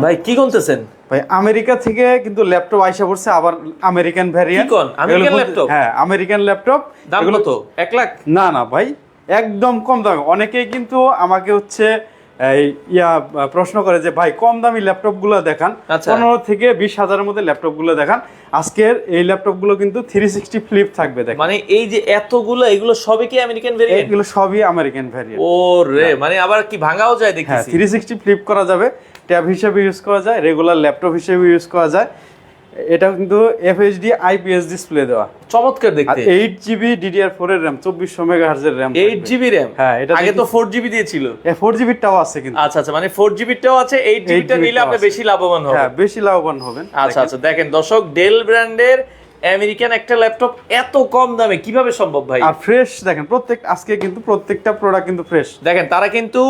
ভাই কি করতেছেন? ভাই আমেরিকা থেকে কিন্তু ল্যাপটপ আইসা পড়ছে, আবার আমেরিকান ভ্যারিয়েন্ট। কি কোন আমেরিকান ল্যাপটপ? হ্যাঁ, আমেরিকান ল্যাপটপ। দাম কত? 1 লাখ? না না ভাই, একদম কম দামে। অনেকেই কিন্তু আমাকে হচ্ছে প্রশ্ন করে যে ভাই কম দামি ল্যাপটপ গুলো দেখান, 15 থেকে 20 হাজারের মধ্যে ল্যাপটপ গুলো দেখান। আজকের এই ল্যাপটপ গুলো কিন্তু 360 ফ্লিপ থাকবে। দেখেন মানে এই যে এতগুলো, এগুলো সবই কি আমেরিকান ভেরিয়েন্ট? এগুলো সবই আমেরিকান ভ্যারিয়েন্ট। ও রে, মানে আবার কি ভাঙাও যায় দেখতেছি। হ্যাঁ, 360 ফ্লিপ করা যাবে, ট্যাব হিসেবে ইউজ করা যায়, রেগুলার ল্যাপটপ হিসেবে ইউজ করা যায়। এটা কিন্তু FHD IPS ডিসপ্লে দেওয়া, চমৎকার দেখতে। 8GB DDR4 এর RAM, 2400 মেগাহার্জ এর RAM। 8GB RAM? হ্যাঁ, এটা আগে তো 4GB দিয়েছিল। 4GB টাও আছে কিন্তু। আচ্ছা আচ্ছা, মানে 4GB টাও আছে, 8GB টা নিলে আপনি বেশি লাভবান হবেন। হ্যাঁ, বেশি লাভবান হবেন। আচ্ছা আচ্ছা, দেখেন দর্শক, ডেল ব্র্যান্ডের আমেরিকান একটা ল্যাপটপ এত কম দামে কিভাবে সম্ভব ভাই? আর ফ্রেশ দেখেন, আজকে কিন্তু প্রত্যেকটা প্রোডাক্ট কিন্তু ফ্রেশ। দেখেন তারা কিন্তু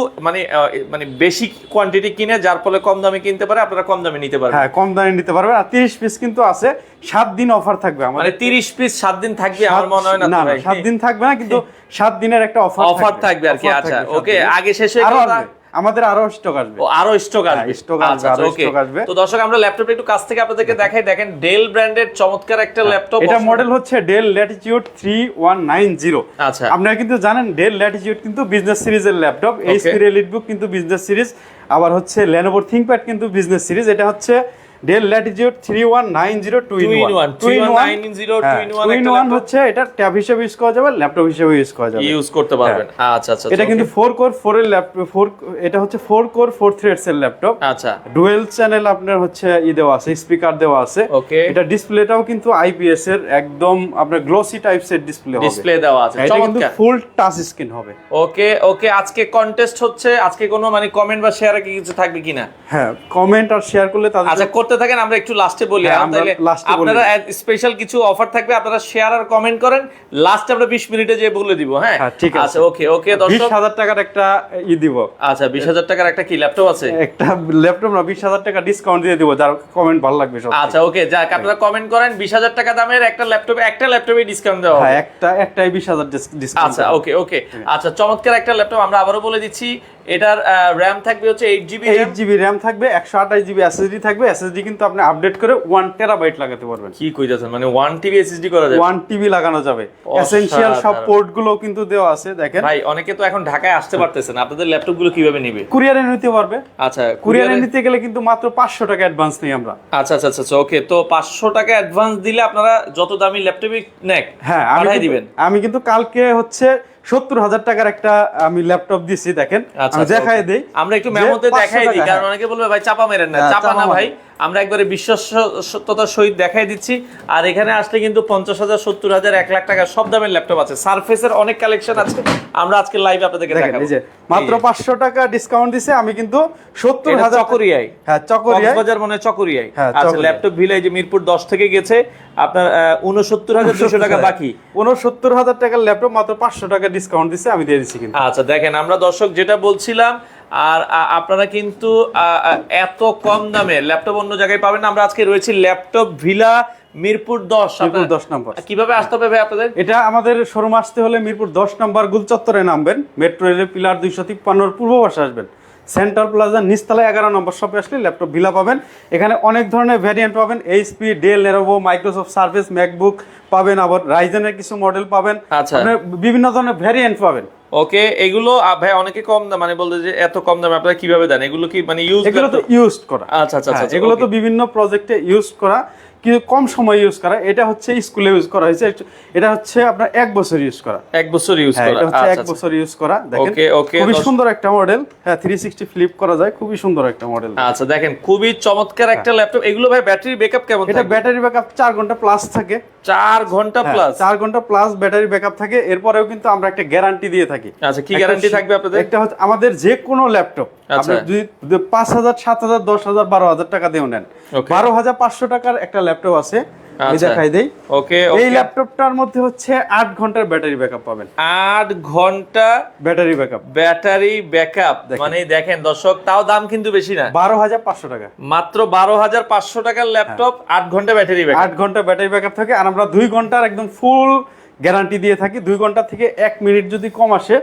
মানে বেশি কোয়ান্টিটি কিনে, যার ফলে কম দামে কিনতে পারে, আপনারা কম দামে নিতে পারবেন। হ্যাঁ, কম দামে নিতে পারবেন। আর 30 পিস কিন্তু আছে, 7 দিন অফার থাকবে আমাদের। মানে 30 পিস 7 দিন থাকবে? আমার মনে হয় না না, ভাই, 7 দিন থাকবে না, কিন্তু 7 দিনের একটা অফার থাকবে আর কি। আচ্ছা ওকে, আগে শেষ হয়ে গেল না? আমাদের আরো স্টক আসবে। আরো স্টক আসবে। আচ্ছা ওকে, তো দর্শক, আমরা ল্যাপটপটা একটু কাছ থেকে আপনাদেরকে দেখাই। দেখেন ডেল ব্র্যান্ডের চমৎকার একটা ল্যাপটপ। এটা মডেল হচ্ছে ডেল ল্যাটিটিউড 3190। আচ্ছা, আপনারা কিন্তু জানেন ডেল ল্যাটিটিউড কিন্তু বিজনেস সিরিজের ল্যাপটপ, এইচপি এলিটবুক কিন্তু বিজনেস সিরিজ, আবার হচ্ছে লেনোভো থিংকপ্যাড কিন্তু বিজনেস সিরিজ। এটা হচ্ছে ডেল ল্যাটিটিউড 3190 2-in-1 হচ্ছে এটা ট্যাব হিসেবে ইউজ করা যাবে, ল্যাপটপ হিসেবে ইউজ করা যাবে, ইউজ করতে পারবেন। আচ্ছা আচ্ছা, এটা কিন্তু 4 কোর 4 এর ল্যাপটপ, এটা হচ্ছে 4 কোর 4 থ্রেডস এর ল্যাপটপ। আচ্ছা, ডুয়েল চ্যানেল আপনার হচ্ছে দেওয়া আছে, স্পিকার দেওয়া আছে। ওকে, এটা ডিসপ্লেটাও কিন্তু আইপিএস এর একদম আপনার গ্লসি টাইপস এর ডিসপ্লে দেওয়া আছে। এটা কিন্তু ফুল টাচ স্ক্রিন হবে। ওকে ওকে, আজকে কন্টেস্ট হচ্ছে, আজকে কোনো মানে কমেন্ট বা শেয়ারে কি কিছু থাকবে কিনা? হ্যাঁ, কমেন্ট আর শেয়ার করলে তাদের আচ্ছা করতে থাকেন, আমরা একটু লাস্টে বলি। আপনারা স্পেশাল কিছু অফার থাকবে, আপনারা শেয়ার আর কমেন্ট করেন, লাস্টে আমরা 20 মিনিটে যে বলে দিব। হ্যাঁ ঠিক আছে। আচ্ছা ওকে ওকে দর্শক, 20,000 টাকার একটা দিব। আচ্ছা 20,000 টাকার একটা কি ল্যাপটপ আছে? একটা ল্যাপটপ না, 20,000 টাকা ডিসকাউন্ট দিয়ে দিব যার কমেন্ট ভালো লাগবে সব। আচ্ছা ওকে, যাক আপনারা কমেন্ট করেন, 20,000 টাকা দামের একটা ল্যাপটপে ডিসকাউন্ট দেওয়া হবে। হ্যাঁ, একটাই 20,000 ডিসকাউন্ট। আচ্ছা ওকে ওকে, আচ্ছা চমৎকার একটা ল্যাপটপ। আমরা আবারও বলে দিচ্ছি, এটার RAM থাকবে হচ্ছে 8GB RAM থাকবে, 128GB SSD থাকবে। SSD কিন্তু আপনি আপডেট করে 1 টেরাবাইট লাগাতে পারবেন। কি কইতাছেন, মানে 1TB SSD করা যাবে? 1TB লাগানো যাবে। এসেনশিয়াল সব পোর্ট গুলো কিন্তু দেওয়া আছে। দেখেন ভাই, অনেকে তো এখন ঢাকায় আসতে পারতেছে না, আপনাদের ল্যাপটপ গুলো কিভাবে নিবে? কুরিয়ারে নিতে পারবে। আচ্ছা, কুরিয়ারে নিতে গেলে কিন্তু মাত্র 500 টাকা অ্যাডভান্স নেই আমরা। আচ্ছা আচ্ছা আচ্ছা ওকে, তো 500 টাকা অ্যাডভান্স দিলে আপনারা যত দামি ল্যাপটপই নেক, হ্যাঁ, পাঠিয়ে দিবেন। আমি কিন্তু কালকে হচ্ছে 70,000 টাকার একটা আমি ল্যাপটপ দিছি। দেখেন আমি দেখাই দেই, আমরা একটু মেমোতে দেখাই দিই, কারণ অনেকে বলবে ভাই চাপা মেরেন না। চাপা না ভাই, আমরা একবারে বিশ্বস্ততার সহিত দেখাই দিচ্ছি। আর এখানে আসলে কিন্তু 50,000, 70,000, 1 লাখ টাকা সব দামের ল্যাপটপ আছে। সারফেসের অনেক কালেকশন আছে, আমরা আজকে লাইভে আপনাদেরকে দেখাবো। এই যে মাত্র 500 টাকা ডিসকাউন্ট দিছে, আমি কিন্তু 70,000 চকরিয়ায়। হ্যাঁ, চকরিয়ায় বাজার মনে চকরিয়ায়। হ্যাঁ, আচ্ছা, ল্যাপটপ ভিলেজ মিরপুর 10 থেকে গেছে আপনার 69,200 টাকা বাকি। 69,000 টাকার ল্যাপটপ মাত্র 500 টাকা ডিসকাউন্ট দিছে, আমি দিয়ে দিছি কিন্তু। আচ্ছা দেখেন, আমরা দর্শক যেটা বলছিলাম, আর আপনারা কিন্তু এত কম দামে ল্যাপটপ অন্য জায়গায় পাবেন না। আমরা আজকে রয়েছি ল্যাপটপ ভিলা মিরপুর 10 নম্বর। কিভাবে আসতে হবে ভাই আপনাদের? এটা আমাদের শোরুম আসতে হলে মিরপুর 10 নম্বর গুলচত্বরে নামবেন, মেট্রো রেলের পিলার 253 পূর্ব পাশে আসবেন, সেন্ট্রাল প্লাজা নিচতলায় 11 নম্বর শপে আসলে ল্যাপটপ ভিলা পাবেন। এখানে অনেক ধরনের ভ্যারিয়েন্ট পাবেন, HP, Dell, Lenovo, Microsoft Surface, MacBook পাবেন, আবার রাইজেনের কিছু মডেল পাবেন। আচ্ছা, বিভিন্ন ধরনের ভ্যারিয়েন্ট পাবেন। ওকে, এগুলো ভাই অনেকে কম দাম মানে বলতে যে এত কম দামে আপনারা কিভাবে দেন? এগুলো কি মানে এগুলো তো ইউজড করা। আচ্ছা আচ্ছা আচ্ছা, এগুলো তো বিভিন্ন প্রজেক্টে ইউজ করা, কিন্তু কম সময় ইউজ করা। এটা হচ্ছে স্কুলে ইউজ করা হয়েছে, এটা হচ্ছে আপনার 1 বছর ইউজ করা। 1 বছর ইউজ করা, এটা হচ্ছে 1 বছর ইউজ করা। দেখেন ওকে ওকে, খুবই সুন্দর একটা মডেল। হ্যাঁ, 360 ফ্লিপ করা যায়, খুবই সুন্দর একটা মডেল। আচ্ছা দেখেন, খুবই চমৎকার একটা ল্যাপটপ। এগুলো ভাই ব্যাটারি ব্যাকআপ কেমন থাকে? এটা ব্যাটারি ব্যাকআপ 4 ঘন্টা প্লাস থাকে। 4 ঘন্টা প্লাস? 4 ঘন্টা প্লাস ব্যাটারি ব্যাকআপ থাকে। এরপরেও কিন্তু আমরা একটা গ্যারান্টি দিয়ে থাকি। আচ্ছা, কি গ্যারান্টি থাকবে আপনাদের? একটা হচ্ছে আমাদের যে কোনো ল্যাপটপ আপনি যদি 5,000, 7,000, 10,000, 12,000 টাকা দিয়ে নেন, 12,500 টাকার একটা ল্যাপটপ আছে, আমি দেখাই দেই। ওকে, এই ল্যাপটপটার মধ্যে হচ্ছে 8 ঘন্টার ব্যাটারি ব্যাকআপ পাবেন। 8 ঘন্টা ব্যাটারি ব্যাকআপ, মানে দেখেন দর্শক, তাও দাম কিন্তু বেশি না, 12,500 টাকা মাত্র 12,500 টাকার ল্যাপটপ, 8 ঘন্টা ব্যাটারি ব্যাকআপ। 8 ঘন্টা ব্যাটারি ব্যাকআপ থাকে। আর আমরা 2 ঘন্টার একদম ফুল গ্যারান্টি দিয়ে থাকি। 2 ঘন্টা থেকে 1 মিনিট যদি কম আসে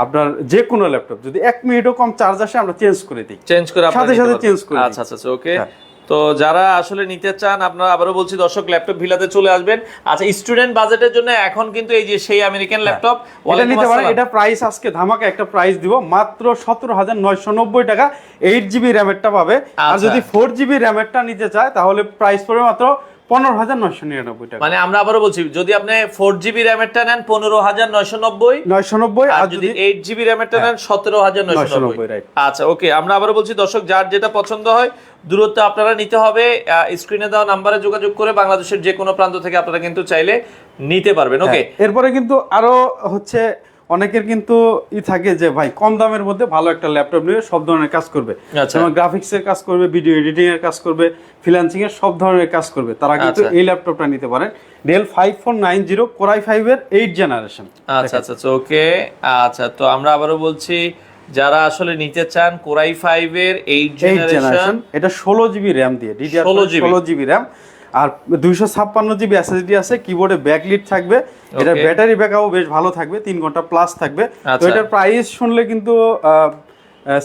আপনার যে কোনো ল্যাপটপ যদি 1 মিনিটও কম চার্জ আসে আমরা চেঞ্জ করে দিই, চেঞ্জ করে আপনারা সাথে নিতে সাথে পারবেন। চেঞ্জ করে দিই। আচ্ছা আচ্ছা ওকে। তো যারা আসলে নিতে চান আপনারা, আবারও বলছি দর্শক, ল্যাপটপ ভিলাতে চলে আসবেন। আচ্ছা, স্টুডেন্ট বাজেটের জন্য এখন কিন্তু এই যে সেই আমেরিকান ল্যাপটপ এটা নিতে পারেন। এটা প্রাইস আজকে ধামাকা একটা প্রাইস দিব, মাত্র 17,990 টাকা 8GB র্যামেরটা পাবে। আর আচ্ছা। যদি 4GB র্যামেরটা নিতে চায় তাহলে প্রাইস পড়বে মাত্র 15,999 টাকা। মানে আমরা আবারও বলছি, যদি আপনি 4GB র্যামেরটা নেন 15,990, 990, আর আর যদি যদি 8GB র্যামেরটা নেন 17,990। 990, right. আচ্ছা ওকে, আমরা আবারও বলছি দর্শক, যার যেটা পছন্দ হয় দূরত্ব আপনারা নিতে হবে, স্ক্রিনে দেওয়া নাম্বারে যোগাযোগ করে বাংলাদেশের যে কোনো প্রান্ত থেকে আপনারা কিন্তু চাইলে নিতে পারবেন। ওকে, এরপরে কিন্তু আরো হচ্ছে অনেকের কিন্তু থাকে যে ভাই কম দামের মধ্যে ভালো একটা ল্যাপটপ নিয়ে সব ধরনের কাজ করবে, আচ্ছা। যেমন গ্রাফিক্স এর কাজ করবে, ভিডিও এডিটিং এর কাজ করবে, ফ্রিল্যান্সিং এর সব ধরনের কাজ করবে, তারা কিন্তু আচ্ছা। এই ল্যাপটপটা নিতে পারেন। ডেল 5490 Core i5 এর 8 জেনারেশন। আচ্ছা আচ্ছা ওকে। আচ্ছা, তো আমরা আবারও বলছি, যারা আসলে নিতে চান Core i5 এর 8 জেনারেশন, এটা 16GB RAM দিয়ে, DDR 16GB RAM, আর 256GB SSD আছে, কিবোর্ডে ব্যাকলিট থাকবে, এটা ব্যাটারি ব্যাকআপও বেশ ভালো থাকবে, 3 ঘন্টা প্লাস থাকবে। তো এটার প্রাইস শুনলে কিন্তু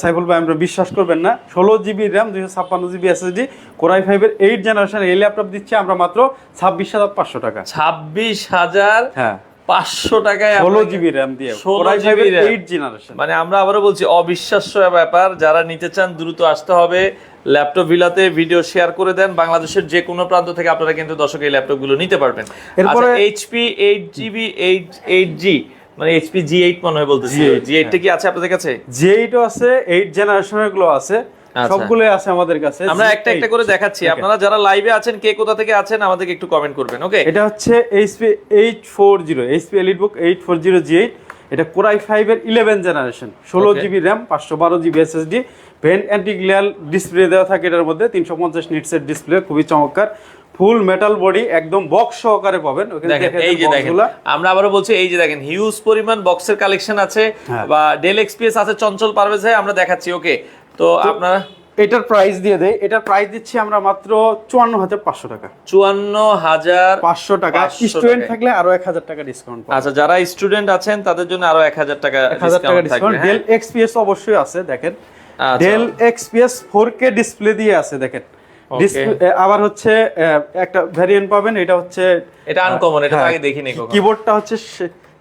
সাইফুল ভাই আমরা বিশ্বাস করবেন না, 16GB RAM 256GB SSD Core i5 এর 8 জেনারেশন এই ল্যাপটপ দিচ্ছি আমরা মাত্র 26,500 টাকা। 26,000 হ্যাঁ, 500 টাকায় 16GB RAM দিয়ে Core i5 এর 8 জেনারেশন। মানে আমরা আবারও বলছি, অবিশ্বাস্য ব্যাপার। যারা নিতে চান দ্রুত আসতে হবে ল্যাপটপ ভিলাতে, ভিডিও শেয়ার করে দেন, বাংলাদেশের যে কোনো প্রান্ত থেকে আপনারা কিন্তু দর্শক এই ল্যাপটপগুলো নিতে পারবেন। এরপরে HP 8GB 8G, মানে HP G8 মনে হয় বলতেছি, G8 টা কি আছে আপনাদের কাছে? G8 ও আছে, 8 জেনারেশনের গুলো আছে, সবগুলোই আছে আমাদের কাছে। আমরা একটা একটা করে দেখাচ্ছি। আপনারা যারা লাইভে আছেন, কে কোথা থেকে আছেন আমাদেরকে একটু কমেন্ট করবেন। ওকে, এটা হচ্ছে HP 840, HP EliteBook 840 G8, এটা Core i5 এর 11 generation, 16GB RAM 512GB SSD, vent anti glare display দেওয়া থাকে এটার মধ্যে, 350 নিটসের ডিসপ্লে, খুবই চমৎকার, ফুল মেটাল বডি, একদম বক্স সহকারে পাবেন। এই যে দেখেন, আমরা আবারও বলছি, এই যে দেখেন হিউজ পরিমাণ বক্সের কালেকশন আছে, বা ডেল এক্সপিএস আছে, চঞ্চল পারভেজ ভাই আমরা দেখাচ্ছি। ওকে, তো আপনারা এটার প্রাইস দিয়ে দেই, এটার প্রাইস দিচ্ছি আমরা মাত্র 54,500 টাকা। 54,500 টাকা। স্টুডেন্ট থাকলে আরো 1000 টাকা ডিসকাউন্ট পাবেন। আচ্ছা, যারা স্টুডেন্ট আছেন তাদের জন্য আরো 1000 টাকা ডিসকাউন্ট। ডেল এক্সপিএস অবশ্যই আছে, দেখেন ডেল এক্সপিএস 4K ডিসপ্লে দিয়ে আছে, দেখেন আবার হচ্ছে একটা ভ্যারিয়েন্ট পাবেন, এটা হচ্ছে এটা আনকমন, এটা আগে দেখিনি কখনো। কিবোর্ডটা হচ্ছে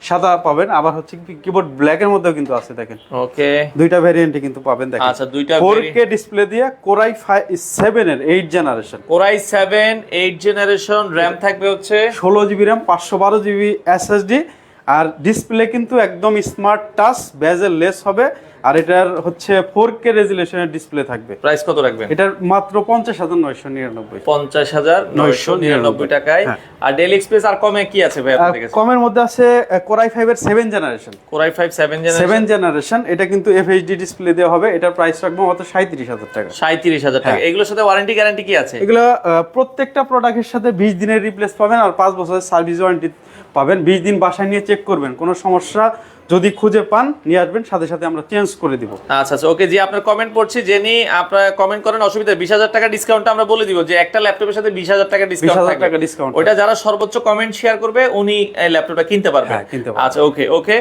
সাদা পাবেন, আবার হচ্ছে কিবোর্ড ব্ল্যাক এর মধ্যেও কিন্তু আছে, দেখেন ওকে, দুইটা ভ্যারিয়েন্টে কিন্তু পাবেন। দেখেন আচ্ছা, দুইটা 4K ডিসপ্লে দিয়ে Core i7 এর 8 generation, Core i7 8 generation, RAM থাকবে হচ্ছে 16GB RAM 512GB SSD, আর ডিসপ্লে কিন্তু একদম স্মার্ট টাচ, বেজেল লেস হবে, আর এটার হচ্ছে 4K রেজুলেশনের ডিসপ্লে থাকবে। প্রাইস কত রাখবেন? এটার মাত্র 50,999, 50,999 টাকায়। আর ডেল এক্সপ্রেস আর কমে কি আছে ভাই আপনাদের কাছে? কমের মধ্যে আছে Core i5 এর 7 জেনারেশন, Core i5 7 জেনারেশন, এটা কিন্তু FHD ডিসপ্লে দেওয়া হবে, এটার প্রাইস রাখবো মাত্র 37,000 টাকা। 37,000 টাকা। এগুলোর সাথে ওয়ারেন্টি গ্যারান্টি কি আছে? এগুলো প্রত্যেকটা প্রোডাক্টের সাথে 20 দিনের রিপ্লেস পাবেন, আর 5 বছরের সার্ভিস ওয়ারেন্টি পাবেন। 20 দিন বাসায় নিয়ে চেক করবেন, কোনো সমস্যা যদি খুঁজে পান নিয়ে আসবেন, সাথে সাথে আমরা চেঞ্জ করে দিব। আচ্ছা আচ্ছা ওকে, জি আপনার কমেন্ট পড়ছি, জেনি আপনারা কমেন্ট করেন, অসুবিধা 20,000 টাকা ডিসকাউন্ট আমরা বলে দিব, যে একটা ল্যাপটপের সাথে 20,000 টাকা ডিসকাউন্ট থাকবে। ওটা যারা সর্বোচ্চ কমেন্ট শেয়ার করবে উনি এই ল্যাপটপটা কিনতে পারবে। আচ্ছা ওকে ওকে।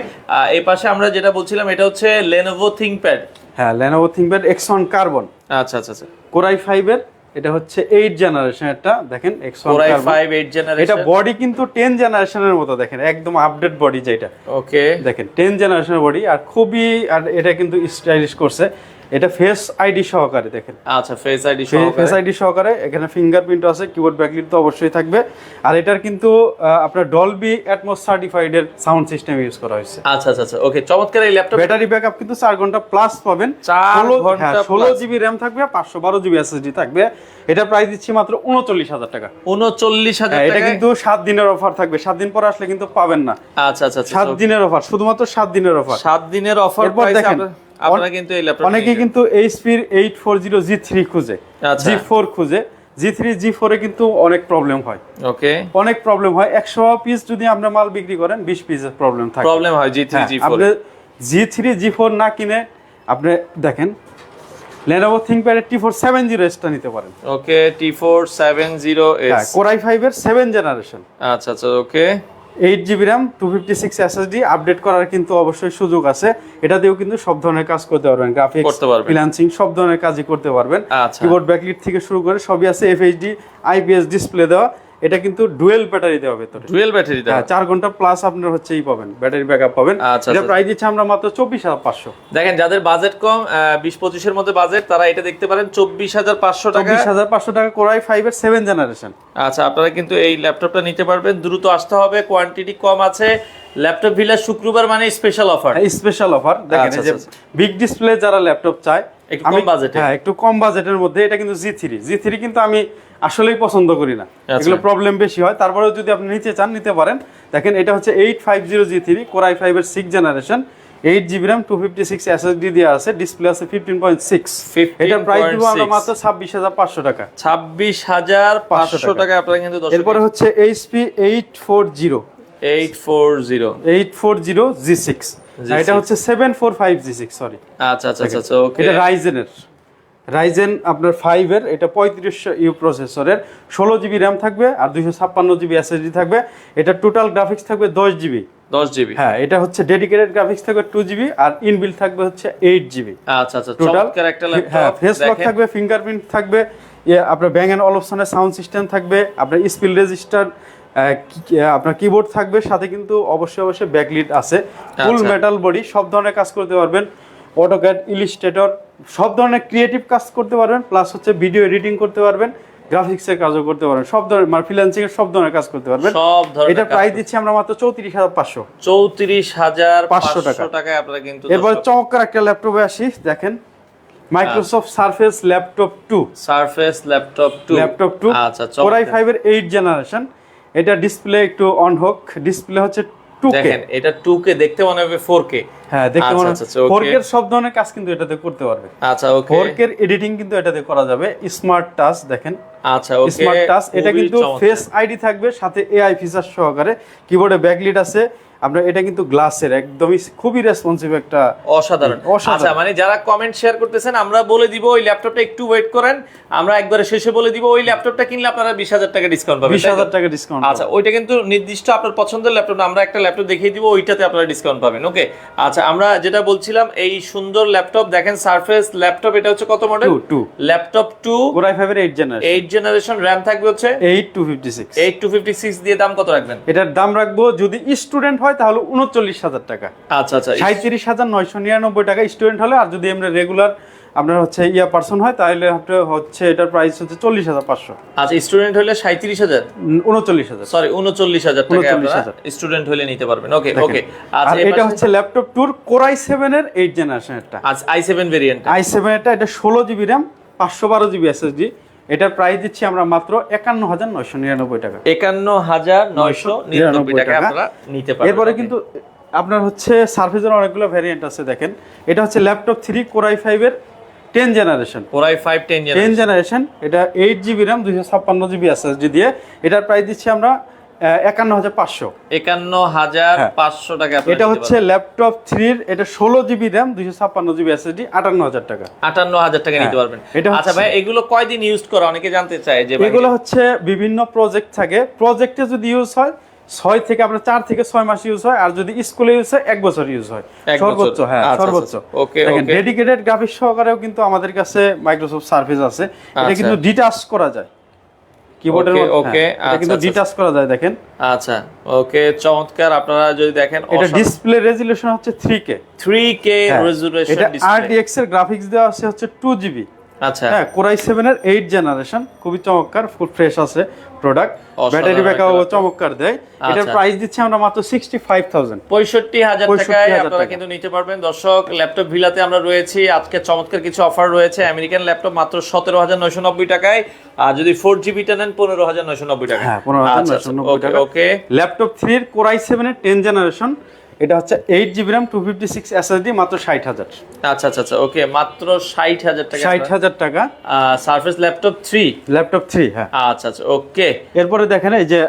এই পাশে আমরা যেটা বলছিলাম, এটা হচ্ছে Lenovo ThinkPad। হ্যাঁ, Lenovo ThinkPad X1 Carbon, আচ্ছা আচ্ছা আচ্ছা, Core i5 এর, এটা হচ্ছে 8 জেনারেশন, এটা দেখেন X1 Core Carbon, i5 8 generation. এটা বডি কিন্তু 10 জেনারেশনের মতো, দেখেন একদম আপডেট বডি যেটা। ওকে, দেখেন 10 জেনারেশনের বডি, আর খুবই, আর এটা কিন্তু স্টাইলিশ করছে, এটা ফেস আইডি সহকারে, দেখেন আচ্ছা ফেস আইডি সহকারে, এখানে ফিঙ্গারপ্রিন্ট আছে, কিবোর্ড ব্যাকলিট তো অবশ্যই থাকবে, আর এটার কিন্তু আপনার ডলবি অ্যাটমস সার্টিফাইড এর সাউন্ড সিস্টেম ইউজ করা হয়েছে। আচ্ছা আচ্ছা আচ্ছা ওকে, চমৎকার এই ল্যাপটপ। ব্যাটারি ব্যাকআপ কিন্তু 4 ঘন্টা প্লাস পাবেন, 16GB RAM থাকবে, 512GB SSD থাকবে। এটা প্রাইস দিচ্ছি মাত্র 39,000 টাকা। 39,000 টাকা। এটা কিন্তু 7 দিনের অফার থাকবে, 7 দিন পরে আসলে কিন্তু পাবেন না। আচ্ছা আচ্ছা 7 দিনের অফার, শুধুমাত্র 7 দিনের অফার, 7 দিনের অফার। এরপর দেখেন আপনারা কিন্তু এই ল্যাপটপ অনেকে কিন্তু HP 840 G3 খুঁজে, G4 খুঁজে, G3 G4 এ কিন্তু অনেক প্রবলেম হয়। ওকে, অনেক প্রবলেম হয়, 100 পিস যদি আপনি মাল বিক্রি করেন 20 পিসের প্রবলেম থাকে, প্রবলেম হয় G3 G4। আপনি G3 G4 না কিনে আপনি দেখেন Lenovo ThinkPad T470S টা নিতে পারেন। ওকে, T470S, Core i5 এর 7 জেনারেশন। আচ্ছা আচ্ছা ওকে, 8GB RAM 256 SSD আপডেট করার কিন্তু অবশ্যই সুযোগ আছে। এটা দিয়েও কিন্তু সব ধরনের কাজ করতে পারবেন, গ্রাফিক্স, ফ্রিল্যান্সিং সব ধরনের কাজই করতে পারবেন। কিবোর্ড ব্যাকলিট থেকে শুরু করে সবই আছে। FHD IPS ডিসপ্লে দেওয়া, এটা কিন্তু ডুয়েল ব্যাটারি দেওয়া ভেতরে, ডুয়েল ব্যাটারি দেওয়া, 4 ঘন্টা প্লাস আপনার হচ্ছেই পাবেন, ব্যাটারি ব্যাকআপ পাবেন। এটা প্রাইস দিচ্ছি আমরা মাত্র 24500। দেখেন যাদের বাজেট কম 20-25 এর মধ্যে বাজেট, তারা এটা দেখতে পারেন 24500 টাকা। 24500 টাকা Core i5 এর 7 জেনারেশন। আচ্ছা, আপনারা কিন্তু এই ল্যাপটপটা নিতে পারবেন, দ্রুত আসতে হবে, কোয়ান্টিটি কম আছে। ল্যাপটপ ভিলা শুক্রবার মানে স্পেশাল অফার, স্পেশাল অফার। দেখেন এই যে বিগ ডিসপ্লে যারা ল্যাপটপ চায় একটু কম বাজেটে, একটু কম বাজেটের মধ্যে, এটা কিন্তু G3 কিন্তু আমি আসলেই পছন্দ করি না, এগুলো প্রবলেম বেশি হয়। তারপরেও যদি আপনি নিতে চান নিতে পারেন। দেখেন এটা হচ্ছে 850 G3 Core i5 এর 6 জেনারেশন, 8GB RAM 256 SSD দেওয়া আছে, ডিসপ্লে আছে 15.6। এটা প্রাইস দিব আমরা মাত্র 26500 টাকা। 26500 টাকা আপনারা কিন্তু। এরপরে হচ্ছে HP 840 G6, এটা হচ্ছে 745 G6 সরি। আচ্ছা আচ্ছা আচ্ছা ওকে। এটা রাইজেন আপনার 5 এর, এটা 3500U প্রসেসরের, 16GB RAM থাকবে আর 256GB SSD থাকবে। এটা টোটাল গ্রাফিক্স থাকবে 10GB। হ্যাঁ, এটা হচ্ছে ডেডিকেটেড গ্রাফিক্স থাকবে 2GB আর ইনবিল্ট থাকবে হচ্ছে 8GB। আচ্ছা আচ্ছা, চমৎকার একটা ল্যাপটপ। হ্যাঁ, ফেস লক থাকবে, ফিঙ্গারপ্রিন্ট থাকবে, আপনার ব্যাং এন্ড অলপশনের সাউন্ড সিস্টেম থাকবে, আপনার স্পিড রেজিস্টার, আপনার কিবোর্ড থাকবে, সাথে কিন্তু অবশ্যই ব্যাকলিট আছে, ফুল মেটাল বডি, সব ধরনের কাজ করতে পারবেন। অটোক্যাড, ইলাস্ট্রেটর সব ধরনের ক্রিয়েটিভ কাজ করতে পারবেন, প্লাস হচ্ছে ভিডিও এডিটিং করতে পারবেন, গ্রাফিক্সের কাজও করতে পারবেন, সব ধরনের মানে ফ্রিল্যান্সিং এর সব ধরনের কাজ করতে পারবেন। এটা প্রাইস দিচ্ছি আমরা মাত্র 34500। 34500 টাকায় আপনারা কিন্তু। এরপর চমৎকার একটা ল্যাপটপে আসি। দেখেন মাইক্রোসফট সারফেস ল্যাপটপ 2। ল্যাপটপ 2 আচ্ছা, Core i5 এর 8 জেনারেশন। এটা ডিসপ্লে একটু অন হোক, ডিসপ্লে হচ্ছে 2K। দেখেন এটা 2K, দেখতে মনে হবে 4K। হ্যাঁ, দেখতে মনে হচ্ছে 4K এর সব ধরনের কাজ কিন্তু এটাতে করতে পারবে। আচ্ছা ওকে। 4K এর এডিটিং কিন্তু এটাতে করা যাবে। স্মার্ট টাচ দেখেন। আচ্ছা ওকে, স্মার্ট টাচ, এটা কিন্তু ফেস আইডি থাকবে, সাথে AI ফিচার সহকারে, কিবোর্ডে ব্যাকলিট আছে আপনার। এটা কিন্তু গ্লাসের, একদমই খুবই রেসপন্সিভ একটা, অসাধারণ। আচ্ছা, মানে যারা কমেন্ট শেয়ার করতেছেন, আমরা বলে দিব ওই ল্যাপটপটা একটু ওয়েট করেন, আমরা একবারে শেষে বলে দিব ওই ল্যাপটপটা কিনলে আপনারা 20000 টাকা ডিসকাউন্ট পাবেন। 20000 টাকা ডিসকাউন্ট। আচ্ছা, ওইটা কিন্তু নির্দিষ্ট আপনার পছন্দের ল্যাপটপ না, আমরা একটা ল্যাপটপ দেখিয়ে দিব, ওইটাতে আপনারা ডিসকাউন্ট পাবেন। ওকে, আচ্ছা আমরা যেটা বলছিলাম, এই সুন্দর ল্যাপটপ দেখেন, সারফেস ল্যাপটপ, এটা হচ্ছে কত মডেল? 2 ল্যাপটপ 2 Core i5 এর 8 জেনারেশন, RAM থাকবে হচ্ছে 8256। দিয়ে দাম কত রাখবেন? এটার দাম রাখবো যদি স্টুডেন্ট হয় তাহলে 39000 টাকা। আচ্ছা আচ্ছা, 37999 টাকা স্টুডেন্ট হলে, আর যদি আমরা রেগুলার আপনার হচ্ছে পারসন হয় তাহলে হচ্ছে এটার প্রাইস হচ্ছে 40500। আচ্ছা, স্টুডেন্ট হলে 37000, 39000 সরি 39000 টাকা আপনারা স্টুডেন্ট হলে নিতে পারবেন। ওকে ওকে। আচ্ছা, এটা হচ্ছে ল্যাপটপ 2 Core i7 এর 8 জেনারেশন এটা। আচ্ছা, i7 ভেরিয়েন্ট। i7 এটা 16GB RAM 512GB SSD। এটার প্রাইস দিচ্ছি আমরা মাত্র 51999 টাকা। 51999 টাকা আপনারা নিতে পারবেন। এরপরে কিন্তু আপনার হচ্ছে সারফেসের অনেকগুলো ভেরিয়েন্ট আছে। দেখেন এটা হচ্ছে ল্যাপটপ 3 Core i5 এর 10 জেনারেশন। Core i5 10 জেনারেশন, এটা 8GB RAM 256GB SSD দিয়ে। এটার প্রাইস দিচ্ছি আমরা 51500। 51500 টাকা। এটা হচ্ছে ল্যাপটপ 3 এটা 16GB RAM 256GB SSD 58000 টাকা। 58000 টাকা নিতে পারবেন। আচ্ছা ভাই, এগুলো কয়দিন ইউজ করা অনেকে জানতে চায় যে এগুলো হচ্ছে বিভিন্ন প্রজেক্ট থাকে, প্রজেক্টে যদি ইউজ হয় 6 থেকে আপনার 4 থেকে 6 মাস ইউজ হয়, আর যদি স্কুলে ইউজ হয় 1 বছর ইউজ হয় সর্বোচ্চ। হ্যাঁ, সর্বোচ্চ। ওকে ওকে। ডেডিকেটেড গ্রাফিক্স সহকারেও কিন্তু আমাদের কাছে মাইক্রোসফট সারফেস আছে। এটা কিন্তু ডিটাচ করা যায় কিবোর্ডের মধ্যে। ওকে, এটা কিন্তু ডিটাচ করা যায় দেখেন। আচ্ছা ওকে, চমৎকার। আপনারা যদি দেখেন, এটা ডিসপ্লে রেজোলিউশন হচ্ছে 3K রেজোলিউশন ডিসপ্লে। এটা RTX এর গ্রাফিক্স দেওয়া আছে হচ্ছে 2GB। আচ্ছা, হ্যাঁ, Core i7 এর 8 জেনারেশন, খুবই চমৎকার, ফুল ফ্রেশ আছে প্রোডাক্ট, ব্যাটারি ব্যাকআপ চমৎকার দেয়। এটার প্রাইস দিচ্ছি আমরা মাত্র 65000। 65000 টাকায় আপনারা কিন্তু নিতে পারবেন। দর্শক, ল্যাপটপ ভিলাতে আমরা রয়েছি, আজকে চমৎকার কিছু অফার রয়েছে। আমেরিকান ল্যাপটপ মাত্র 17990 টাকায়, আর যদি 4GB টা নেন 15990 টাকা। হ্যাঁ, 15990 টাকা। ওকে, ল্যাপটপ 3 এর Core i7 এর 10 জেনারেশন, এটা হচ্ছে 8GB RAM 256 SSD, মাত্র 60000। আচ্ছা আচ্ছা আচ্ছা, ওকে, মাত্র 60000 টাকা। 60000 টাকা সারফেস ল্যাপটপ 3। হ্যাঁ, আচ্ছা আচ্ছা, ওকে। এরপরে দেখেন এই যে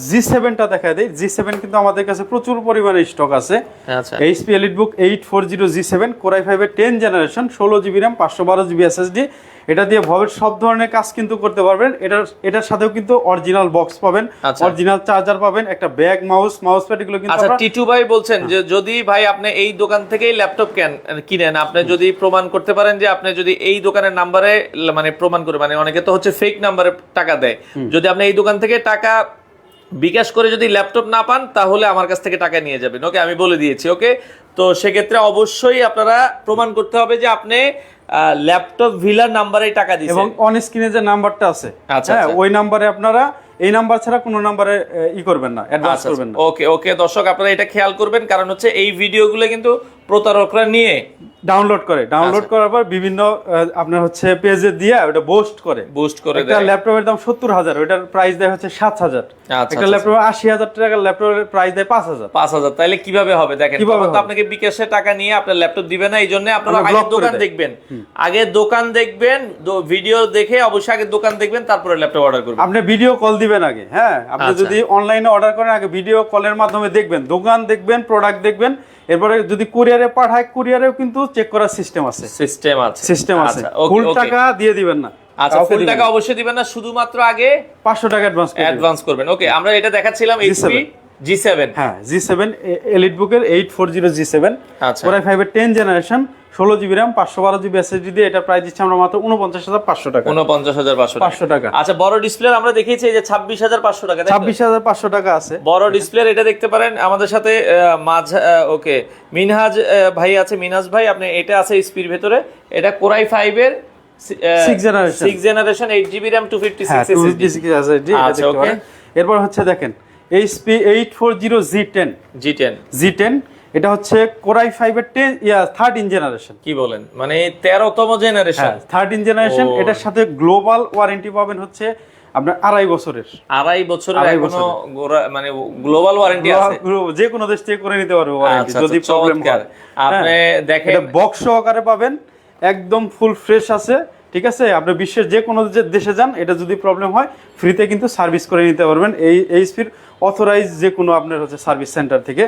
G7 টা দেখা দেই। G7 কিন্তু আমাদের কাছে প্রচুর পরিমাণে স্টক আছে। আচ্ছা, HP EliteBook 840 G7 Core i5 এর 10 generation, 16GB RAM 512GB SSD। এটা দিয়ে ভবের সব ধরনের কাজ কিন্তু করতে পারবেন। এটার সাথেও কিন্তু অরিজিনাল বক্স পাবেন, অরিজিনাল চার্জার পাবেন, একটা ব্যাগ, মাউস প্যাড, এগুলো কিন্তু আচ্ছা টিটু ভাই বলছেন যে যদি ভাই আপনি এই দোকান থেকেই ল্যাপটপ কিনেন, আপনি যদি প্রমাণ করতে পারেন যে আপনি যদি এই দোকানের নাম্বারে মানে প্রমাণ করে, মানে অনেকে তো হচ্ছে ফেক নাম্বারে টাকা দেয়, যদি আপনি এই দোকান থেকে টাকা বিকাশ করে যদি ল্যাপটপ না পান তাহলে আমার কাছ থেকে টাকা নিয়ে যাবেন। ওকে, আমি বলে দিয়েছি। ওকে, তো সেক্ষেত্রে অবশ্যই আপনারা প্রমাণ করতে হবে যে আপনি ল্যাপটপ ভিলার নাম্বারে টাকা দিয়েছেন এবং অন স্ক্রিনে যে নাম্বারটা আছে, হ্যাঁ, ওই নাম্বারে আপনারা এই নাম্বার ছাড়া কোনো নাম্বারে করবেন না, অ্যাডভান্স করবেন না। ওকে দর্শক, আপনারা এটা খেয়াল করবেন, কারণ হচ্ছে এই ভিডিওগুলো কিন্তু প্রতারকরা নিয়ে ডাউনলোড করার পর বিভিন্ন আপনার হচ্ছে পেজে দিয়ে ওটা বুস্ট করে একটা ল্যাপটপের দাম 70,000, ওটার প্রাইস দেয় হচ্ছে 7,000। একটা ল্যাপটপ 80,000 টাকার ল্যাপটপের প্রাইস দেয় 5,000। তাহলে কিভাবে হবে দেখেন, আপনাকে বিকাশে টাকা নিয়ে আপনার ল্যাপটপ দিবে না। এই জন্য আপনারা আগে দোকান দেখবেন, ভিডিও দেখে অবশ্যই আগে দোকান দেখবেন, তারপরে ল্যাপটপ অর্ডার করবেন। আপনি ভিডিও কল দিবেন আগে, হ্যাঁ, আপনি যদি অনলাইনে অর্ডার করেন আগে ভিডিও কলের মাধ্যমে দেখবেন, দোকান দেখবেন, প্রোডাক্ট দেখবেন, এরপরে যদি কুরিয়ারে পাঠায় কুরিয়ারেও কিন্তু চেক করার সিস্টেম আছে। ফুল টাকা দিয়ে দিবেন না। আচ্ছা, ফুল টাকা অবশ্যই দিবেন না, শুধুমাত্র আগে 500 টাকা অ্যাডভান্স করবেন। ওকে, আমরা এটা দেখাচ্ছিলাম HP G7, হ্যাঁ, G7 এলিট বুকের 840 G7 Core i5 এর 10 generation, 16GB RAM, 512GB SSD দিয়ে এটা প্রাইস দিচ্ছি আমরা মাত্র 49,500 টাকা। 49,500 টাকা। আচ্ছা, বড় ডিসপ্লে আমরা দেখিয়েছি এই যে 26,500 টাকা, 26,500 টাকা আছে বড় ডিসপ্লে। এটা দেখতে পারেন আমাদের সাথে ওকে মিনহাজ ভাই আছে। মিনহাজ ভাই, আপনি এটা আছে স্পির ভিতরে, এটা Core i5 এর 6 জেনারেশন 8GB RAM 256 SSD। আচ্ছা, ওকে। এরপর হচ্ছে দেখেন HP 840 G10 এটা হচ্ছে Core i5 এর 13 জেনারেশন। কি বলেন, মানে 13তম জেনারেশন, 13 জেনারেশন। এটার সাথে গ্লোবাল ওয়ারেন্টি পাবেন হচ্ছে আপনার 2.5 বছরের। 2.5 বছরের এখনো মানে গ্লোবাল ওয়ারেন্টি আছে, যে কোনো দেশ থেকে করে নিতে পারবে ওয়ারেন্টি যদি প্রবলেম হয়। আপনি দেখেন এটা বক্স সহকারে পাবেন, একদম ফুল ফ্রেশ আছে, ঠিক আছে। আপনি বিশ্বের যে কোনো দেশে যান, এটা যদি প্রবলেম হয় ফ্রিতে কিন্তু সার্ভিস করে নিতে পারবেন এই এইচপির অথরাইজ যে কোনো আপনার হচ্ছে সার্ভিস সেন্টার থেকে।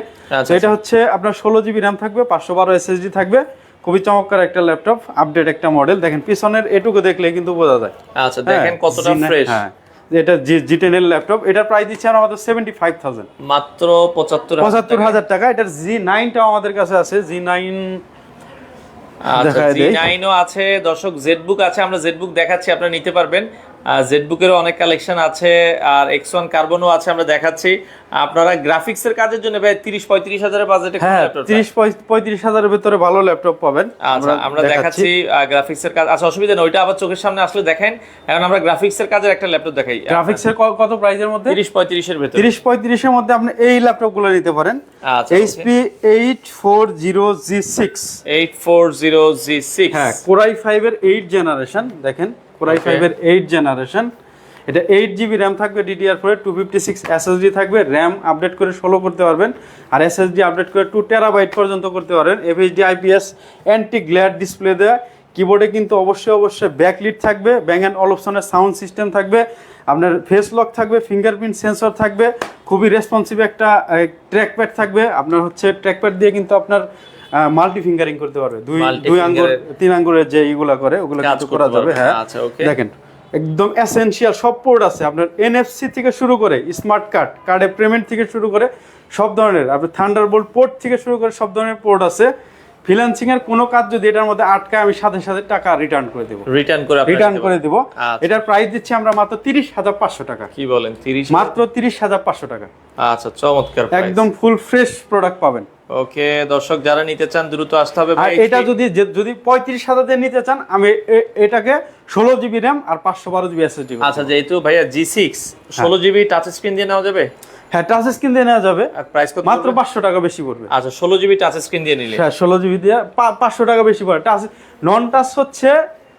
তো এটা হচ্ছে আপনার 16GB RAM থাকবে, 512 SSD থাকবে, খুবই চমৎকার একটা ল্যাপটপ, আপডেট একটা মডেল। দেখেন পিছনের এটুকু দেখলে কিন্তু বোঝা যায়। আচ্ছা, দেখেন কতটা ফ্রেশ। হ্যাঁ, এটা G10 এর ল্যাপটপ, এটার প্রাইস দিচ্ছি আমরা মাত্র 75,000, মাত্র 75,000 টাকা। এটার G9টাও আমাদের কাছে আছে, G9 ও আছে দর্শক, জেডবুক আছে, আমরা জেডবুক দেখাচ্ছি, আপনারা নিতে পারবেন। জেডবুকেরও অনেক কালেকশন আছে, আর X1 কার্বনও আছে, আমরা দেখাচ্ছি। আপনারা গ্রাফিক্স এর কাজের জন্য ভাই 30-35 হাজারের বাজেটে 30-35 হাজারের ভিতরে ভালো ল্যাপটপ পাবেন। আচ্ছা, আমরা দেখাচ্ছি গ্রাফিক্স এর কাজ। আচ্ছা, অসুবিধা নেই, ওইটা আবার চোখের সামনে আসলে দেখেন। এখন আমরা গ্রাফিক্স এর কাজের একটা ল্যাপটপ দেখাই। গ্রাফিক্স এর কত প্রাইসের মধ্যে? 30-35 এর ভিতরে। 30-35 এর মধ্যে আপনি এই ল্যাপটপগুলো নিতে পারেন। আচ্ছা, HP 840G6 হ্যাঁ, Core i5 এর 8 জেনারেশন। দেখেন Core i5 এর 8 জেনারেশন, এটা 8GB RAM থাকবে, DDR4 256 SSD থাকবে, RAM আপডেট করে 16 করতে পারবেন, আর SSD আপডেট করে 2TB পর্যন্ত করতে পারবেন। FHD IPS anti glare display দেওয়া, কিবোর্ডে কিন্তু অবশ্যই ব্যাকলিট থাকবে, ব্যাং অ্যান্ড অলপসনের সাউন্ড সিস্টেম থাকবে, আপনার ফেস লক থাকবে, ফিঙ্গারপ্রিন্ট সেন্সর থাকবে, খুবই রেসপন্সিভ একটা ট্র্যাকপ্যাড থাকবে। আপনার হচ্ছে ট্র্যাকপ্যাড দিয়ে কিন্তু আপনার মাল্টি ফিঙ্গারিং করতে পারবে, দুই আঙ্গুল 3 আঙ্গুলের যে এইগুলা করে ওগুলো কিন্তু করা যাবে। হ্যাঁ, দেখেন একদম এসেনশিয়াল সব পোর্ট আছে, আপনার NFC থেকে শুরু করে স্মার্ট কার্ডে পেমেন্ট থেকে শুরু করে সব ধরনের, আপনার থান্ডারবোল্ট পোর্ট থেকে শুরু করে সব ধরনের পোর্ট আছে। ফ্রিল্যান্সিং এর কোনো কাজ যদি এটার মধ্যে আটকায়, আমি সাথে সাথে টাকা রিটার্ন করে দেব। এটার প্রাইস দিচ্ছি আমরা মাত্র 30,500 টাকা। কি বলেন, মাত্র 30,500 টাকা। আচ্ছা, চমৎকার, একদম ফুল ফ্রেশ প্রোডাক্ট পাবেন। ওকে দর্শক, যারা নিতে চান দ্রুত আসতে হবে। আর এটা যদি 35,000 দিয়ে নিতে চান, আমি এটাকে 16GB RAM আর 512GB SSD। আচ্ছা, যেহেতু ভাইয়া G6 16GB টাচ স্ক্রিন দিয়ে নেওয়া যাবে। হ্যাঁ, টাচ স্ক্রিন দিয়ে নেওয়া যাবে। প্রাইস কত? মাত্র 500 টাকা বেশি পড়বে। আচ্ছা, 16GB টাচ স্ক্রিন দিয়ে নিলে, হ্যাঁ 16GB দিয়ে 500 টাকা বেশি পড়ে। টাচ নন টাচ হচ্ছে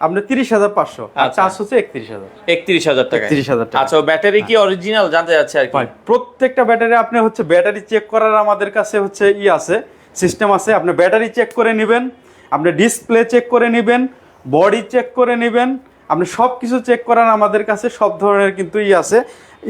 আপনার 30,500, আর টাচ হচ্ছে 31,000 টাকা। আচ্ছা, ব্যাটারি কি অরিজিনাল জানতে যাচ্ছে আর কি? প্রত্যেকটা ব্যাটারি আপনি হচ্ছে ব্যাটারি চেক করার আমাদের কাছে হচ্ছে আছে, সিস্টেম আছে। আপনি ব্যাটারি চেক করে নেবেন, আপনি ডিসপ্লে চেক করে নেবেন, বডি চেক করে নেবেন, আপনি সব কিছু চেক করান আমাদের কাছে, সব ধরনের কিন্তু আছে।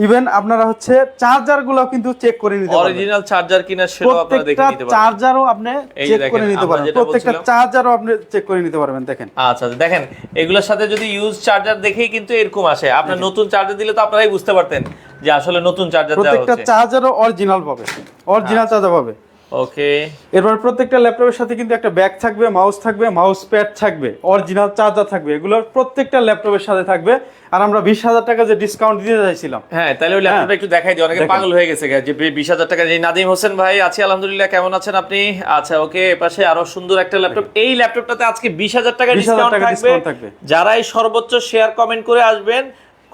ইভেন আপনারা হচ্ছে চার্জার গুলো কিন্তু চেক করে নিতে পারবেন, অরিজিনাল চার্জার কিনা সেটাও আপনারা দেখে নিতে পারবেন। চার্জারও আপনি চেক করে নিতে পারবেন, প্রত্যেকটা চার্জারও আপনি চেক করে নিতে পারবেন। দেখেন আচ্ছা দেখেন, এগুলোর সাথে যদি ইউজ চার্জার দেখেই কিন্তু এরকম আসে। আপনার নতুন চার্জার দিলে তো আপনারাই বুঝতে পারতেন যে আসলে নতুন চার্জার দেওয়া হচ্ছে। প্রত্যেকটা চার্জারও অরিজিনাল পাবে, অরিজিনাল চার্জার পাবে। ওকে, এরপর প্রত্যেকটা ল্যাপটপের সাথে কিন্তু একটা ব্যাগ থাকবে, মাউস থাকবে, মাউস প্যাড থাকবে, অরিজিনাল চার্জার থাকবে, এগুলো প্রত্যেকটা ল্যাপটপের সাথে থাকবে। আর আমরা 20,000 টাকা যে ডিসকাউন্ট দিতে চাইছিলাম, হ্যাঁ তাহলে ওই ল্যাপটপটা একটু দেখাই দিই, অনেকে পাগল হয়ে গেছে যে 20,000 টাকা। যে নাদিম হোসেন ভাই, আছি আলহামদুলিল্লাহ, কেমন আছেন আপনি? আচ্ছা ওকে, এপাশে আরো সুন্দর একটা ল্যাপটপ। এই ল্যাপটপটাতে আজকে 20,000 টাকা ডিসকাউন্ট থাকবে। যারাই সর্বোচ্চ শেয়ার কমেন্ট করে আসবেন।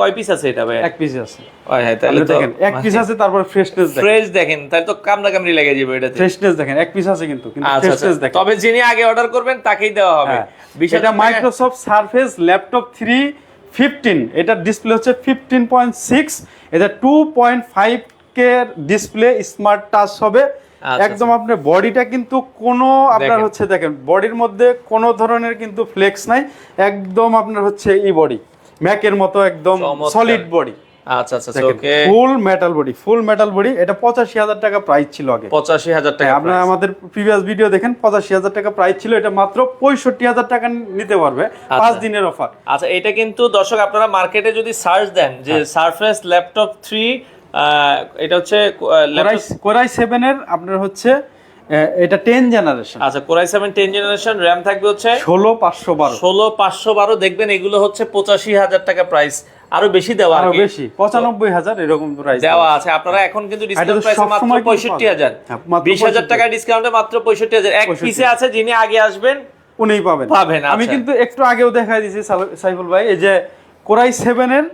কয় পিস আছে এটা ভাই? এক পিস আছে। ওই হ্যাঁ, তাহলে তো দেখেন এক পিস আছে, তারপর ফ্রেশনেস দেখেন, ফ্রেশ দেখেন, তাহলে তো কামড়া কামড়ি লেগে যাবে এটাতে। ফ্রেশনেস দেখেন, এক পিস আছে কিন্তু আচ্ছা, ফ্রেশনেস দেখেন। তবে যিনি আগে অর্ডার করবেন তাকেই দেওয়া হবে। এটা মাইক্রোসফট সারফেস ল্যাপটপ 315, এটা ডিসপ্লে হচ্ছে 15.6, এটা 2.5 কে ডিসপ্লে, স্মার্ট টাচ হবে একদম। আপনার বডিটা কিন্তু কোনো আপনার হচ্ছে দেখেন, বডির মধ্যে কোনো ধরনের কিন্তু ফ্লেক্স নাই, একদম আপনার হচ্ছে এই বডি ম্যাকের মতো একদম সলিড বডি। আচ্ছা আচ্ছা okay, full metal body, full metal body. এটা 85,000 টাকা প্রাইস ছিল আগে। 85,000 টাকা। আপনারা আমাদের প্রিভিয়াস ভিডিও দেখেন, 85,000 টাকা প্রাইস ছিল, এটা মাত্র 65,000 টাকা নিতে পারবে 5 দিনের অফার। আচ্ছা, এটা কিন্তু দর্শক আপনারা মার্কেটে যদি সার্চ দেন যে সারফেস ল্যাপটপ 3, এটা হচ্ছে কোরাই 7 এর আপনার হচ্ছে এটা 10 জেনারেশন। আচ্ছা, কোরাই 7 10 জেনারেশন, র‍্যাম থাকবে হচ্ছে 16512। দেখবেন এগুলো হচ্ছে 85,000 টাকা প্রাইস, আরো বেশি দেওয়া, আরো বেশি 95,000 এরকম প্রাইস দেওয়া আছে। আপনারা এখন কিন্তু ডিসকাউন্ট প্রাইসে মাত্র 65,000, 20,000 টাকা ডিসকাউন্টে মাত্র 65,000। এক পিসে আছে, যিনি আগে আসবেন উনিই পাবেন। আমি কিন্তু একটু আগেও দেখাই দিয়েছি সাইফুল ভাই, এই যে কোরাই 7 এর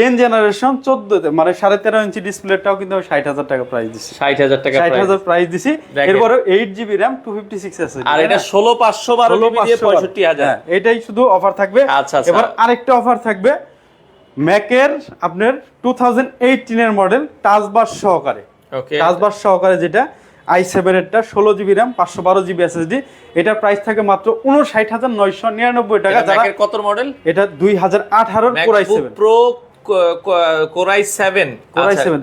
10 জেনারেশন 14 মানে 13.5 ইঞ্চি ডিসপ্লেটাও কিন্তু 60,000 টাকা প্রাইস দিছি। 60,000 টাকা 60,000 প্রাইস দিছি। এরপরে 8GB RAM 256 আছে, আর এটা 16,512 দিয়ে 65,000। এটাই শুধু অফার থাকবে। আচ্ছা, এবার আরেকটা অফার থাকবে ম্যাকের আপনার 2018 এর মডেল টাচ বার সহকারে। ওকে, টাচ বার সহকারে যেটা i7 এরটা 16GB RAM 512GB SSD, এটার প্রাইস থাকে মাত্র 59,999 টাকা। যারা কত মডেল? এটা 2018 এর core i 7 pro, core i 7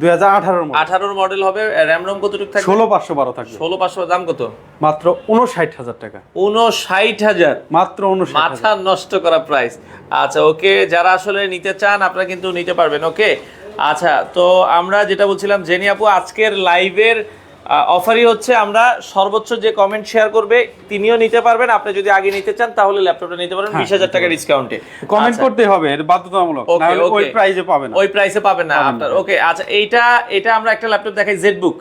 2018 model. 18 model হবে। র‍্যাম রম কতটুকু থাকবে? 16,512 থাকবে। 16,512 দাম কত? মাত্র 59,000 টাকা। 59,000 মাত্র 59,000, মাথা নষ্ট করা প্রাইস। আচ্ছা ওকে, যারা আসলে নিতে চান আপনারা কিন্তু নিতে পারবেন। ওকে, আচ্ছা তো আমরা যেটা বলছিলাম, জেনি আপু আজকের লাইভের অফারই হচ্ছে আমরা সর্বোচ্চ যে কমেন্ট শেয়ার করবে তিনিও নিতে পারবেন। আপনি যদি আগে নিতে চান তাহলে ল্যাপটপটা নিতে পারবেন 20,000 টাকা ডিসকাউন্টে। কমেন্ট করতে হবে, এটা বাধ্যতামূলক, না হলে ওই প্রাইসে পাবেন না, ওই প্রাইসে পাবেন না আপনার। ওকে, আচ্ছা এটা আমরা একটা ল্যাপটপ দেখাই, জেডবুক।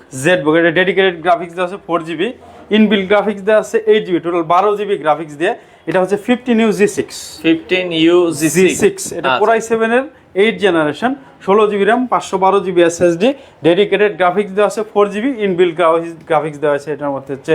এটা ডেডিকেটেড গ্রাফিক্স দেওয়া আছে 4GB, ইনবিল্ট গ্রাফিক্স দেওয়া আছে 8GB, টোটাল 12GB গ্রাফিক্স দিয়ে। এটা হচ্ছে 15U G6। এটা কোরাই 7 এর 8 generation, 16GB RAM 512GB SSD, dedicated graphics দেওয়া আছে 4GB, ইনবিল্ট গ্রাফিক্স দেওয়া আছে এটার মধ্যে হচ্ছে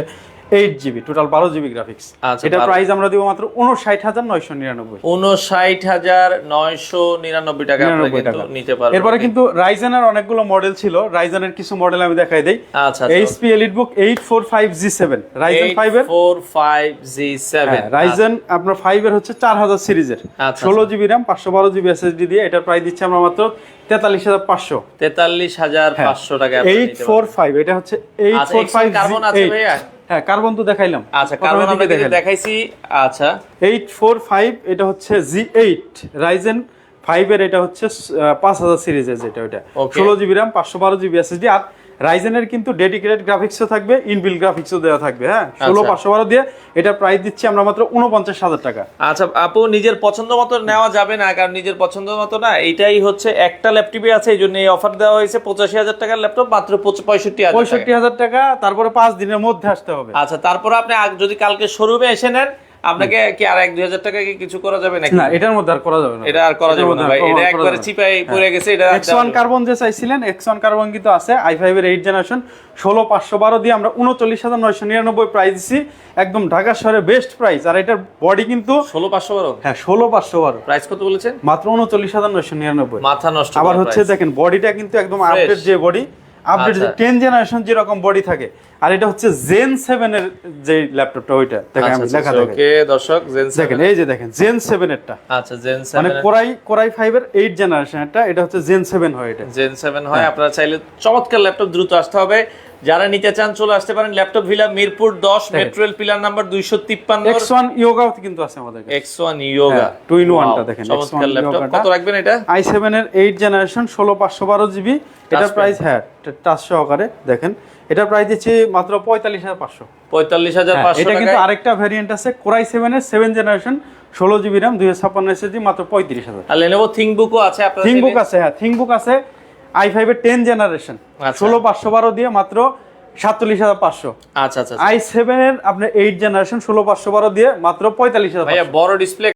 8GB, টোটাল 12GB গ্রাফিক্স। এটা প্রাইস আমরা দিব মাত্র 59,999। 59,999 টাকা আপনারা কিন্তু নিতে পারবেন। এরপরে কিন্তু রাইজেনের অনেকগুলো মডেল ছিল, রাইজেনের কিছু মডেল আমি দেখাই দেই। আচ্ছা, HP EliteBook 845G7, রাইজেন 5 এর 845G7, রাইজেন আপনার 5 এর হচ্ছে 4000 সিরিজের, 16GB RAM 512GB SSD দিয়ে। এটার প্রাইস দিচ্ছি আমরা মাত্র 43,500। 43,500 টাকা। 845, এটা হচ্ছে 845 কার্বন আছে ভাইয়া? হ্যাঁ, কার্বন তো দেখাইলাম। আচ্ছা, কার্বন আমরা দেখাইছি। আচ্ছা, 845, এটা হচ্ছে G8 রাইজেন 5 এর, এটা হচ্ছে 5000 সিরিজের যেটা, ওটা 16GB RAM 512GB SSD। আর রাইজেনের কিন্তু ডেডিকেটেড গ্রাফিক্সও থাকবে, ইনবিল্ট গ্রাফিক্সও দেওয়া থাকবে। হ্যাঁ, 16,512 দিয়ে এটা প্রাইস দিচ্ছি আমরা মাত্র 49,000 টাকা। আচ্ছা আপু, নিজের পছন্দ মতো নেওয়া যাবে না, কারণ নিজের পছন্দ মতো না, এইটাই হচ্ছে একটা ল্যাপটপই আছে, এই জন্য এই অফার দেওয়া হয়েছে। 85,000 টাকার ল্যাপটপ মাত্র 65,000 টাকা। তারপরে 5 দিনের মধ্যে আসতে হবে। আচ্ছা, তারপরে আপনি যদি কালকে শোরুমে এসে নেন, আপনাকে কি আর 1-2,000 টাকা কি কিছু করা যাবে নাকি? না, এটার মধ্যে আর করা যাবে না, এটা আর করা যাবে না ভাই, এটা একবারে চিপাই পড়ে গেছে। এটা X1 কার্বন যে চাইছিলেন, X1 কার্বন কিন্তু আছে i5 এর 8 জেনারেশন, 16,512 দিয়ে আমরা 39,999 প্রাইস দিছি, একদম ঢাকা শহরে বেস্ট প্রাইস। আর এটার বডি কিন্তু 16,512। হ্যাঁ, 16,512 প্রাইস কত বলেছেন? মাত্র 39,999। মাথা নষ্ট। আবার হচ্ছে দেখেন বডিটা কিন্তু একদম আপডেট যে বডি, আপডেট 10 জেনারেশন যেরকম বডি থাকে, আর এটা হচ্ছে জেন 7 এর যে ল্যাপটপটা ওইটা দেখেন আমি লেখা দেখেন ওকে দর্শক জেন 7 দেখেন এই যে দেখেন জেন 7 এরটা আচ্ছা জেন 7 মানে কোরাই 5 এর 8 জেনারেশন এটা হচ্ছে জেন 7 হয় এটা জেন 7 হয় আপনারা চাইলে চমৎকার ল্যাপটপ দ্রুত আসতে হবে যারা নিতে চান চলে আসতে পারেন laptop villa Mirpur 10 metro rail pillar number 253 X1 ইয়োগাও কিন্তু আছে আমাদের কাছে X1 ইয়োগা 2 in 1 টা দেখেন চমৎকার ল্যাপটপ কত রাখবেন এটা i7 এর 8 জেনারেশন 16512 জিবি এটা প্রাইস টাচ সহকারে দেখেন এটা প্রাইস দিচ্ছি মাত্র 45500 45500 এটা টাকা কিন্তু আরেকটা ভেরিয়েন্ট আছে কোরাই 7 এর 7 জেনারেশন 16 জিবি RAM 256 এসএসডি মাত্র 35000 আর Lenovo ThinkBook আছে আপনাদের থিংকবুক আছে থিংকবুক আছে i5 এর 10 জেনারেশন 16512 দিয়ে মাত্র 47500 আচ্ছা আচ্ছা i7 এর আপনি 8 জেনারেশন 16512 দিয়ে মাত্র 45000 ভাইয়া বড় ডিসপ্লে